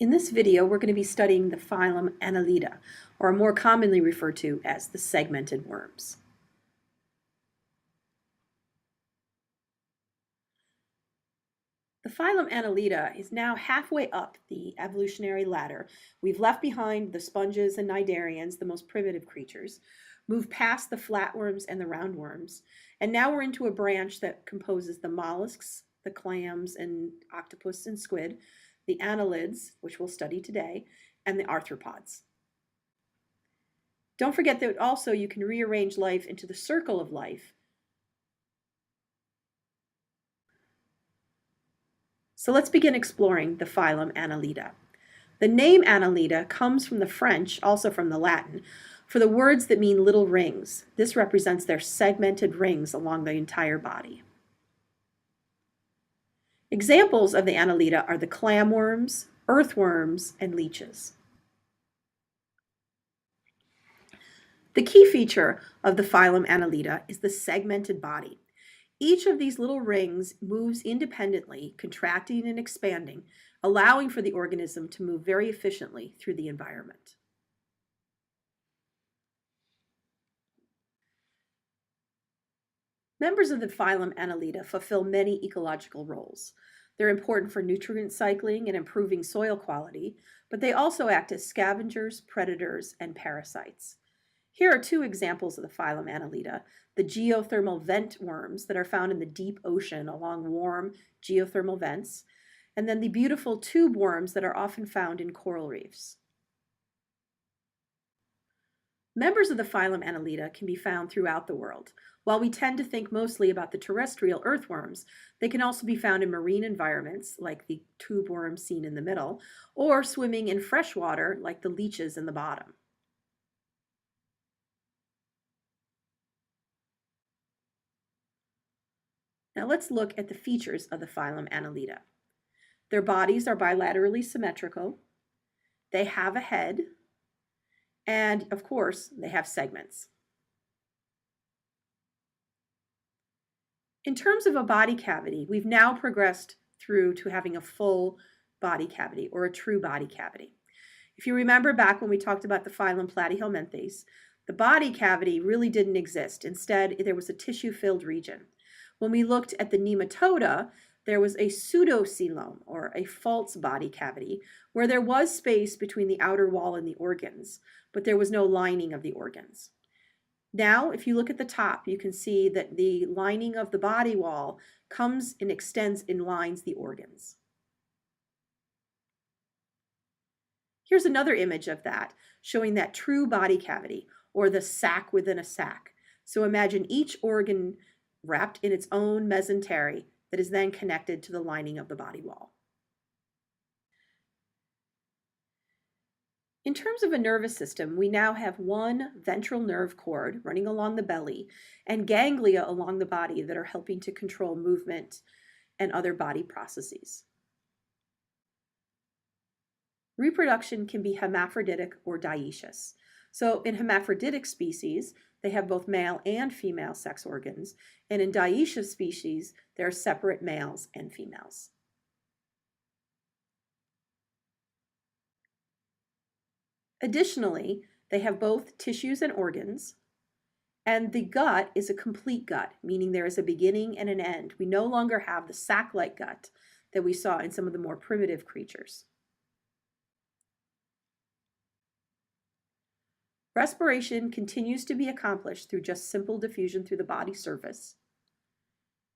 In this video, we're going to be studying the phylum Annelida, or more commonly referred to as the segmented worms. The phylum Annelida is now halfway up the evolutionary ladder. We've left behind the sponges and cnidarians, the most primitive creatures, moved past the flatworms and the roundworms, and now we're into a branch that composes the mollusks, the clams and octopus and squid, the annelids, which we'll study today, and the arthropods. Don't forget that also you can rearrange life into the circle of life. So let's begin exploring the phylum Annelida. The name Annelida comes from the French, also from the Latin, for the words that mean little rings. This represents their segmented rings along the entire body. Examples of the Annelida are the clamworms, earthworms, and leeches. The key feature of the phylum Annelida is the segmented body. Each of these little rings moves independently, contracting and expanding, allowing for the organism to move very efficiently through the environment. Members of the phylum Annelida fulfill many ecological roles. They're important for nutrient cycling and improving soil quality, but they also act as scavengers, predators, and parasites. Here are two examples of the phylum Annelida: the geothermal vent worms that are found in the deep ocean along warm geothermal vents, and then the beautiful tube worms that are often found in coral reefs. Members of the phylum Annelida can be found throughout the world. While we tend to think mostly about the terrestrial earthworms, they can also be found in marine environments, like the tube worm seen in the middle, or swimming in fresh water, like the leeches in the bottom. Now let's look at the features of the phylum Annelida. Their bodies are bilaterally symmetrical, they have a head, and of course, they have segments. In terms of a body cavity, we've now progressed through to having a full body cavity, or a true body cavity. If you remember back when we talked about the phylum Platyhelminthes, the body cavity really didn't exist. Instead, there was a tissue-filled region. When we looked at the nematoda, there was a pseudocoelom, or a false body cavity, where there was space between the outer wall and the organs, but there was no lining of the organs. Now, if you look at the top, you can see that the lining of the body wall comes and extends and lines the organs. Here's another image of that, showing that true body cavity, or the sac within a sac. So imagine each organ wrapped in its own mesentery that is then connected to the lining of the body wall. In terms of a nervous system, we now have one ventral nerve cord running along the belly and ganglia along the body that are helping to control movement and other body processes. Reproduction can be hermaphroditic or dioecious. So in hermaphroditic species, they have both male and female sex organs, and in dioecious species, there are separate males and females. Additionally, they have both tissues and organs, and the gut is a complete gut, meaning there is a beginning and an end. We no longer have the sac-like gut that we saw in some of the more primitive creatures. Respiration continues to be accomplished through just simple diffusion through the body surface.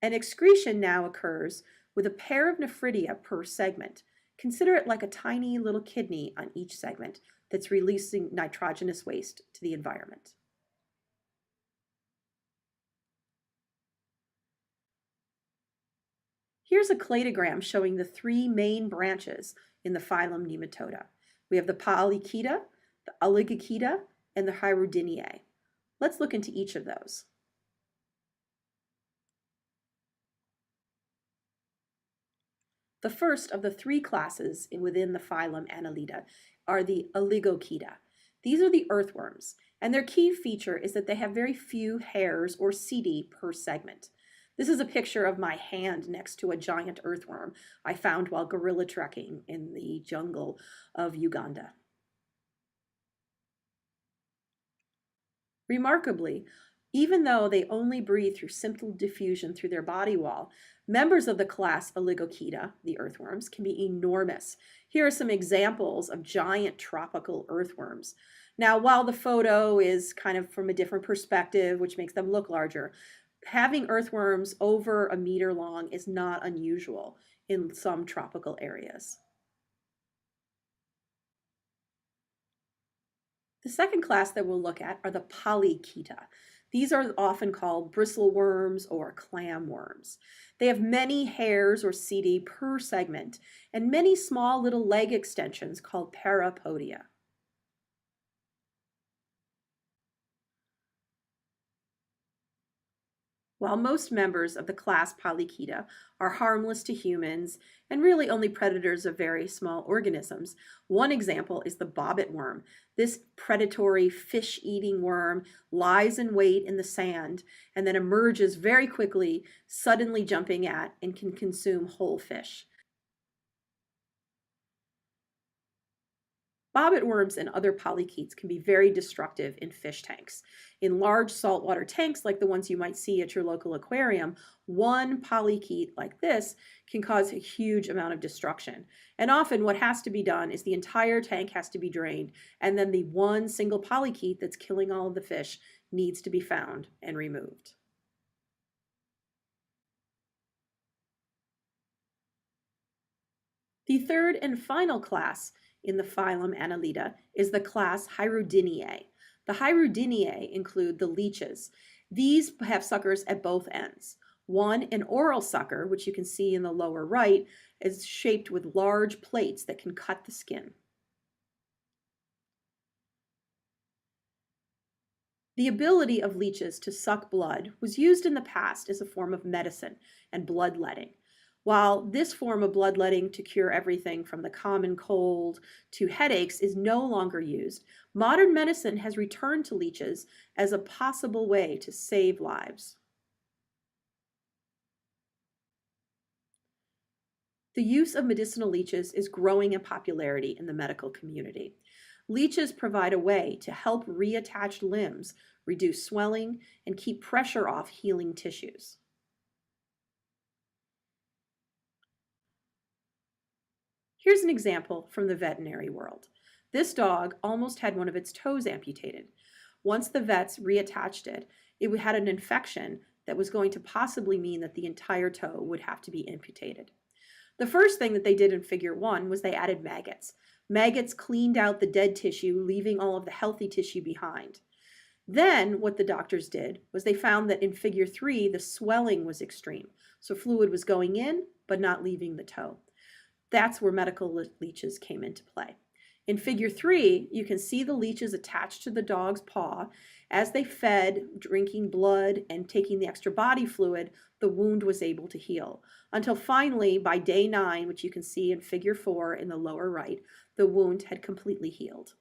And excretion now occurs with a pair of nephridia per segment. Consider it like a tiny little kidney on each segment that's releasing nitrogenous waste to the environment. Here's a cladogram showing the three main branches in the phylum Nematoda. We have the Polychaeta, the Oligochaeta, and the Hyaridinae. Let's look into each of those. The first of the three classes within the phylum Annelida are the Oligochaeta. These are the earthworms, and their key feature is that they have very few hairs or setae per segment. This is a picture of my hand next to a giant earthworm I found while gorilla trekking in the jungle of Uganda. Remarkably, even though they only breathe through simple diffusion through their body wall, members of the class Oligochaeta, the earthworms, can be enormous. Here are some examples of giant tropical earthworms. Now, while the photo is kind of from a different perspective, which makes them look larger, having earthworms over a meter long is not unusual in some tropical areas. The second class that we'll look at are the Polychaeta. These are often called bristleworms or clam worms. They have many hairs or setae per segment and many small little leg extensions called parapodia. While most members of the class Polychaeta are harmless to humans and really only predators of very small organisms, one example is the bobbit worm. This predatory fish-eating worm lies in wait in the sand and then emerges very quickly, suddenly jumping at and can consume whole fish. Bobbit worms and other polychaetes can be very destructive in fish tanks. In large saltwater tanks, like the ones you might see at your local aquarium, one polychaete like this can cause a huge amount of destruction. And often what has to be done is the entire tank has to be drained, and then the one single polychaete that's killing all of the fish needs to be found and removed. The third and final class in the phylum Annelida is the class Hyrudiniae. The Hyrudiniae include the leeches. These have suckers at both ends. One, an oral sucker, which you can see in the lower right, is shaped with large plates that can cut the skin. The ability of leeches to suck blood was used in the past as a form of medicine and bloodletting. While this form of bloodletting to cure everything from the common cold to headaches is no longer used, modern medicine has returned to leeches as a possible way to save lives. The use of medicinal leeches is growing in popularity in the medical community. Leeches provide a way to help reattached limbs reduce swelling and keep pressure off healing tissues. Here's an example from the veterinary world. This dog almost had one of its toes amputated. Once the vets reattached it, it had an infection that was going to possibly mean that the entire toe would have to be amputated. The first thing that they did in figure 1 was they added maggots. Maggots cleaned out the dead tissue, leaving all of the healthy tissue behind. Then what the doctors did was they found that in figure 3, the swelling was extreme. So fluid was going in, but not leaving the toe. That's where medical leeches came into play. In figure 3, you can see the leeches attached to the dog's paw. As they fed, drinking blood and taking the extra body fluid, the wound was able to heal. Until finally, by day 9, which you can see in figure 4 in the lower right, the wound had completely healed.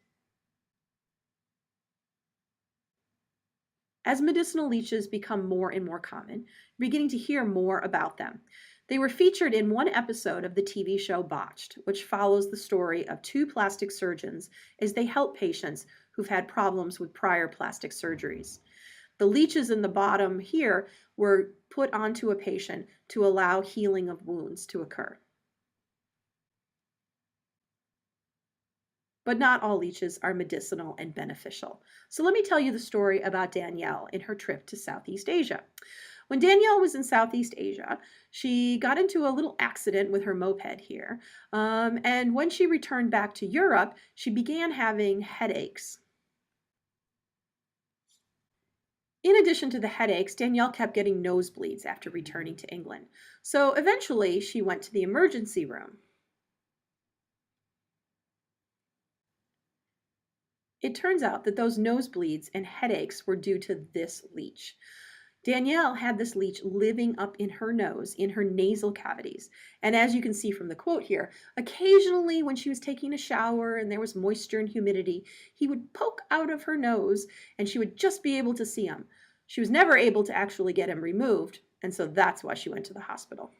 As medicinal leeches become more and more common, you're beginning to hear more about them. They were featured in one episode of the TV show Botched, which follows the story of two plastic surgeons as they help patients who've had problems with prior plastic surgeries. The leeches in the bottom here were put onto a patient to allow healing of wounds to occur. But not all leeches are medicinal and beneficial. So let me tell you the story about Danielle in her trip to Southeast Asia. When Danielle was in Southeast Asia, she got into a little accident with her moped here. And when she returned back to Europe, she began having headaches. In addition to the headaches, Danielle kept getting nosebleeds after returning to England. So eventually, she went to the emergency room. It turns out that those nosebleeds and headaches were due to this leech. Danielle had this leech living up in her nose, in her nasal cavities. And as you can see from the quote here, occasionally when she was taking a shower and there was moisture and humidity, he would poke out of her nose and she would just be able to see him. She was never able to actually get him removed And so that's why she went to the hospital.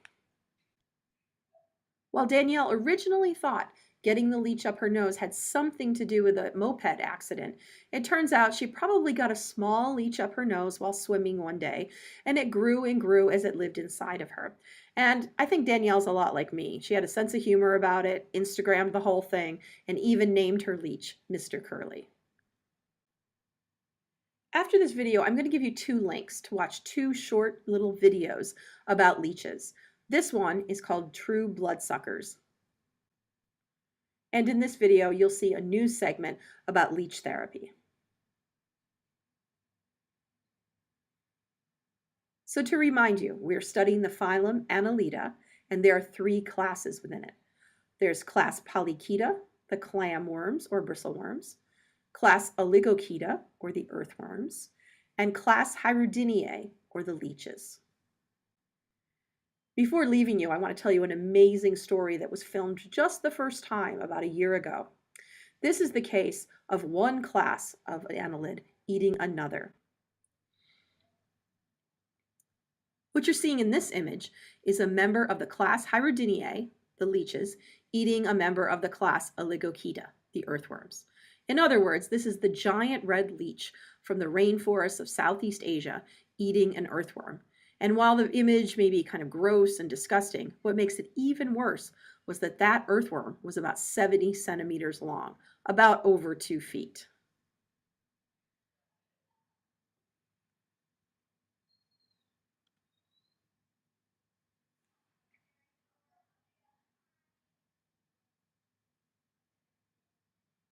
While Danielle originally thought getting the leech up her nose had something to do with a moped accident, it turns out she probably got a small leech up her nose while swimming one day, and it grew and grew as it lived inside of her. And I think Danielle's a lot like me. She had a sense of humor about it, Instagrammed the whole thing, and even named her leech Mr. Curly. After this video, I'm going to give you 2 links to watch 2 short little videos about leeches. This one is called True Bloodsuckers. And in this video, you'll see a news segment about leech therapy. So to remind you, we're studying the phylum Annelida, and there are 3 classes within it. There's class Polychaeta, the clamworms or bristleworms, class Oligochaeta, or the earthworms, and class Hyrudiniae, or the leeches. Before leaving you, I want to tell you an amazing story that was filmed just the first time about a year ago. This is the case of one class of annelid eating another. What you're seeing in this image is a member of the class Hyrudiniae, the leeches, eating a member of the class Oligochaeta, the earthworms. In other words, this is the giant red leech from the rainforests of Southeast Asia eating an earthworm. And while the image may be kind of gross and disgusting, what makes it even worse was that earthworm was about 70 centimeters long, about over 2 feet.